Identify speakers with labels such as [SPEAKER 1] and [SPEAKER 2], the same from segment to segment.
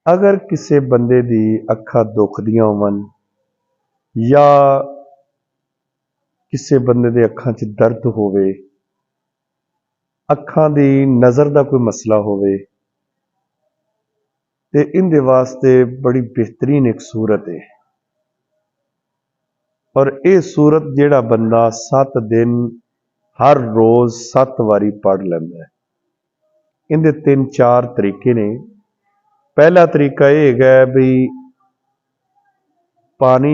[SPEAKER 1] अगर किसी बंदे दी अखा दुखदियां होवन या किसी बंदे दे अखां च दर्द होवे, अखां दी नज़र दा कोई मसला होवे ते इंदे वास्ते बड़ी बेहतरीन एक सूरत है। और ये सूरत जेड़ा बंदा 7 दिन हर रोज़ 7 वारी पढ़ लैंदा है। इनके 3-4 तरीके ने। पहला तरीका यह है भी पानी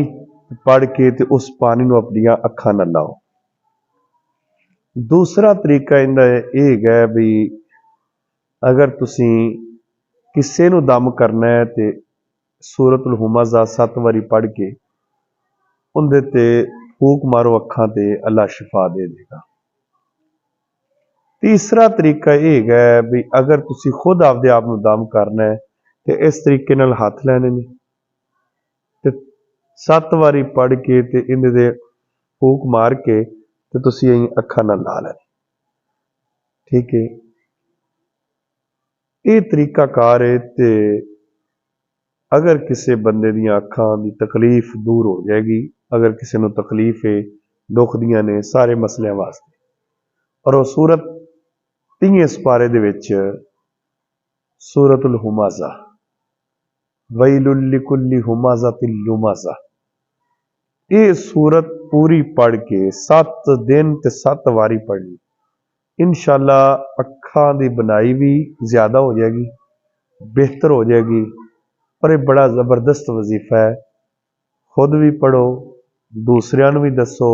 [SPEAKER 1] पढ़ के ते उस पानी नूं अपनियां अखां नाल लाओ। दूसरा तरीका इनका यह है भी अगर तुसी किसी नूं दम करना है तो सूरतुल हुमज़ा 7 वारी पढ़ के उनदे ते फूक मारो अखां ते, अल्लाह शिफा दे देगा। तीसरा तरीका यह है भी अगर तुसी खुद आपदे आप नूं दम करना है तो इस तरीके नाल हाथ लैने ने ते 7 वारी पढ़ के ते इहदे ते फूक मार के ते तुसी अखां नाल ला लैने। ठीक है, ये तरीका कार है। ते अगर किसी बंदे दियां अखां की तकलीफ दूर हो जाएगी, अगर किसी को तकलीफ है दुख दियां ने सारे मसलियां वास्ते, और वह सूरत 30 सपारे दे विच सूरतुल हुमज़ा वैलुल लिकुल्लि हुमज़तिल लुमज़ा, ये सूरत पूरी पढ़ के 7 दिन ते 7 वारी पढ़नी, इंशाअल्लाह अखां की बनाई भी ज्यादा हो जाएगी, बेहतर हो जाएगी। और ये बड़ा ज़बरदस्त वजीफा है। खुद भी पढ़ो, दूसरियां नूं भी दसो।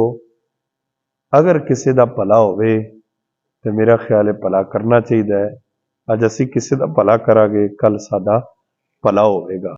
[SPEAKER 1] अगर किसी का भला होवे तो मेरा ख्याल है भला करना चाहिए। अज असी किसी का भला करांगे, कल साडा भला होवेगा।